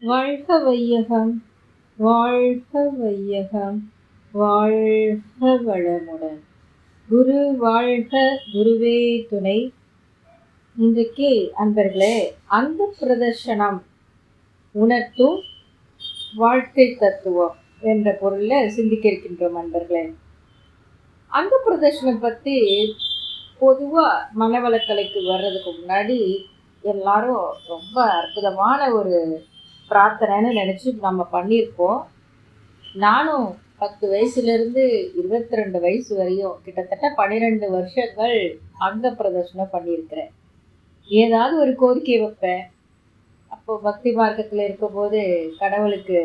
வாழ்க வையகம், வாழ்க வையகம், வாழ்க வளமுடன். குரு வாழ்க, குருவே துணை. இன்றைக்கு அன்பர்களே, அந்த பிரதர்ஷனம் உணர்த்தும் வாழ்க்கை தத்துவம் என்ற பொருளில் சிந்திக்க இருக்கின்றோம் அன்பர்களே. அந்த பிரதர்ஷனம் பற்றி பொதுவாக மனவளக்கலைக்கு வர்றதுக்கு முன்னாடி எல்லாரும் ரொம்ப அற்புதமான ஒரு பிரார்த்தனைன்னு நினச்சி நம்ம பண்ணியிருப்போம். நானும் 10 வயசுலேருந்து 22 வயசு வரையும் கிட்டத்தட்ட 12 வருஷங்கள் அங்க பிரதர்ஷனம் பண்ணியிருக்கிறேன். ஏதாவது ஒரு கோரிக்கை வைப்பேன். அப்போது பக்தி மார்க்கத்தில் இருக்கும்போது கடவுளுக்கு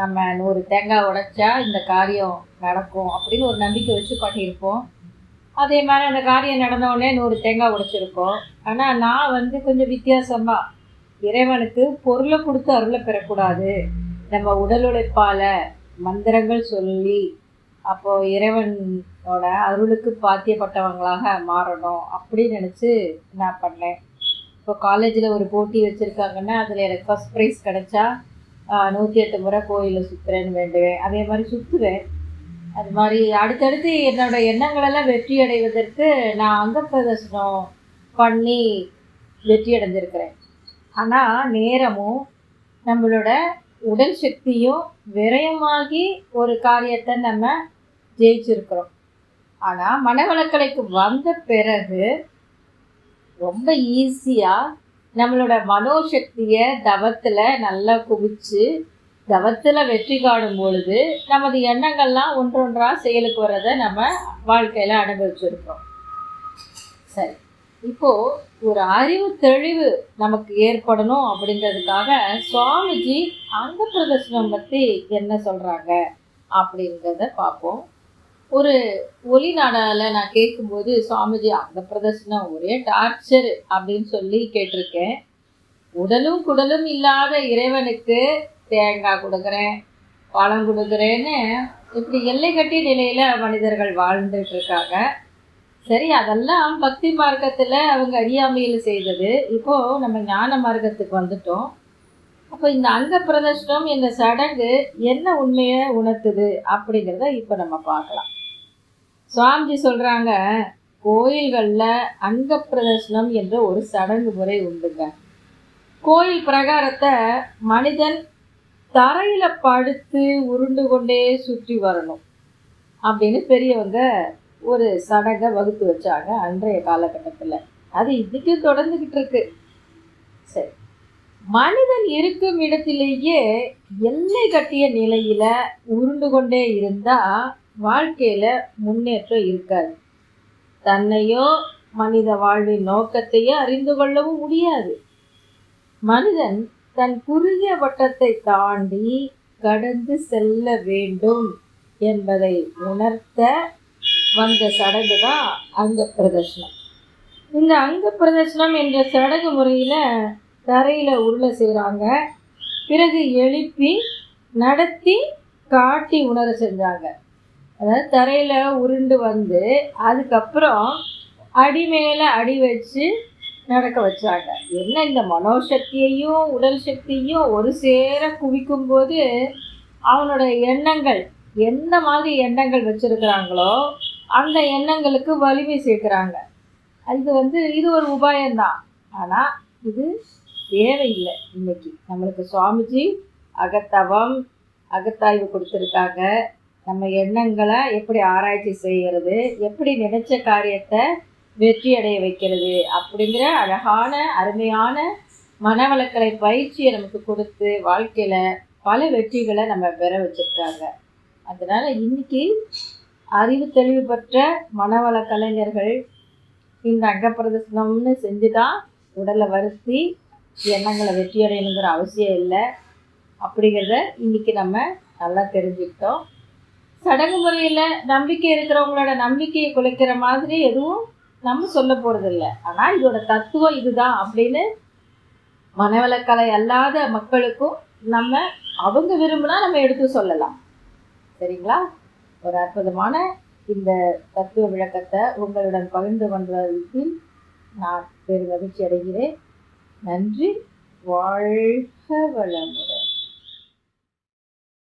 நம்ம 100 தேங்காய் உடைச்சா இந்த காரியம் நடக்கும் அப்படின்னு ஒரு நம்பிக்கை வச்சு பண்ணியிருப்போம். அதே மாதிரி அந்த காரியம் நடந்தவுடனே 100 தேங்காய் உடைச்சிருக்கோம். ஆனால் நான் கொஞ்சம் வித்தியாசமாக இறைவனுக்கு பொருளை கொடுத்து அருளை பெறக்கூடாது, நம்ம உடல் உழைப்பால் மந்திரங்கள் சொல்லி அப்போது இறைவனோட அருளுக்கு பாத்தியப்பட்டவங்களாக மாறணும் அப்படின்னு நினச்சி நான் பண்ணேன். இப்போ காலேஜில் ஒரு போட்டி வச்சுருக்காங்கன்னா அதில் எனக்கு ஃபஸ்ட் ப்ரைஸ் கிடச்சா 108 முறை கோயிலில் சுற்றுறேன்னு வேண்டுவேன். அதே மாதிரி சுற்றுவேன். அது மாதிரி அடுத்தடுத்து என்னோடய எண்ணங்களெல்லாம் வெற்றி அடைவதற்கு நான் அங்க பிரதர்சனம் பண்ணி வெற்றி அடைஞ்சிருக்கிறேன். ஆனால் நேரமும் நம்மளோட உடல் சக்தியும் விரயமாகி ஒரு காரியத்தை நம்ம ஜெயிச்சிருக்கிறோம். ஆனால் மனவளக்கலைக்கு வந்த பிறகு ரொம்ப ஈஸியாக நம்மளோட மனோசக்தியை தவத்தில் நல்லா குவிச்சு தவத்தில் வெற்றி காணும் பொழுது நமது எண்ணங்கள்லாம் ஒன்றொன்றாக செயலுக்கு வர்றதை நம்ம வாழ்க்கையில் அனுபவிச்சிருக்கிறோம். சரி, இப்போது ஒரு அறிவு தெளிவு நமக்கு ஏற்படணும் அப்படிங்கிறதுக்காக சுவாமிஜி அங்க பிரதர்ஷனம் பற்றி என்ன சொல்கிறாங்க அப்படிங்கிறத பார்ப்போம். ஒரு ஒலி நாடாவில் நான் கேட்கும்போது சுவாமிஜி அங்க பிரதர்ஷனம் ஒரே டார்ச்சர் அப்படின்னு சொல்லி கேட்டிருக்கேன். உடலும் குடலும் இல்லாத இறைவனுக்கு தேங்காய் கொடுக்குறேன், பழம் கொடுக்குறேன்னு இப்படி எல்லை கட்டிய நிலையில் மனிதர்கள் வாழ்ந்துட்டு இருக்காங்க. சரி, அதெல்லாம் பக்தி மார்க்கத்தில் அவங்க அறியாமையில் செய்தது. இப்போது நம்ம ஞான மார்க்கத்துக்கு வந்துட்டோம். அப்போ இந்த அங்க பிரதர்ஷனம் இந்த சடங்கு என்ன உண்மையை உணர்த்துது அப்படிங்கிறத இப்போ நம்ம பார்க்கலாம். சுவாமிஜி சொல்கிறாங்க, கோயில்களில் அங்க பிரதர்ஷனம் என்ற ஒரு சடங்கு முறை உண்டுங்க. கோயில் பிரகாரத்தை மனிதன் தரையில் படுத்து உருண்டு கொண்டே சுற்றி வரணும் அப்படின்னு பெரியவங்க ஒரு சடங்கை வகுத்து வச்சாங்க அன்றைய காலகட்டத்தில். அது இன்றைக்கும் தொடர்ந்துக்கிட்டு இருக்கு. சரி, மனிதன் இருக்கும் இடத்திலேயே எல்லை கட்டிய நிலையில் உருண்டு கொண்டே இருந்தால் வாழ்க்கையில் முன்னேற்றம் இருக்காது. தன்னையோ மனித வாழ்வின் நோக்கத்தையோ அறிந்து கொள்ளவும் முடியாது. மனிதன் தன் குறுகிய வட்டத்தை தாண்டி கடந்து செல்ல வேண்டும் என்பதை உணர்த்த வந்த சடங்கு தான் அங்க பிரதர்ஷனம். இந்த அங்க பிரதர்ஷனம் என்ற சடங்கு முறையில் தரையில் உருளை செய்கிறாங்க. பிறகு எழுப்பி நடத்தி காட்டி உணர செஞ்சாங்க. அதாவது தரையில் உருண்டு வந்து அதுக்கப்புறம் அடி மேலே அடி வச்சு நடக்க வச்சாங்க. என்ன, இந்த மனோசக்தியையும் உடல் சக்தியையும் ஒரு சேர குவிக்கும்போது அவனோட எண்ணங்கள் எந்த மாதிரி எண்ணங்கள் வச்சுருக்கிறாங்களோ அந்த எண்ணங்களுக்கு வலிமை சேர்க்குறாங்க. இது ஒரு உபாயம்தான். ஆனால் இது தேவையில்லை. இன்னைக்கு நம்மளுக்கு சுவாமிஜி அகத்தவம் அகத்தாய்வு கொடுத்துருக்காங்க. நம்ம எண்ணங்களை எப்படி ஆராய்ச்சி செய்கிறது, எப்படி நினைச்ச காரியத்தை வெற்றி அடைய வைக்கிறது அப்படிங்கிற அழகான அருமையான மனவளக்கலை பயிற்சியை நமக்கு கொடுத்து வாழ்க்கையில் பல வெற்றிகளை நம்ம பெற வச்சுருக்காங்க. அதனால் இன்றைக்கி அறிவு தெளிவு பெற்ற மனவள கலைஞர்கள் இந்த அங்கப்பிரதர்சனம்னு செஞ்சு தான் உடலை வருத்தி எண்ணங்களை வெற்றி அடையணுங்கிற அவசியம் இல்லை அப்படிங்கிறத இன்றைக்கி நம்ம நல்லா தெரிஞ்சுக்கிட்டோம். சடங்கு முறையில் நம்பிக்கை இருக்கிறவங்களோட நம்பிக்கையை குலைக்கிற மாதிரி எதுவும் நம்ம சொல்ல போகிறதில்ல. ஆனால் இதோட தத்துவம் இதுதான் அப்படின்னு மனவளக்கலை அல்லாத மக்களுக்கும் நம்ம அவங்க விரும்பினா நம்ம எடுத்து சொல்லலாம். சரிங்களா? ஒரு அற்புதமான இந்த தத்துவ விளக்கத்தை உங்களுடன் பகிர்ந்து கொண்டதில் நான் பெரும் மகிழ்ச்சி அடைகிறேன். நன்றி. வாழ்க வளமுடன்.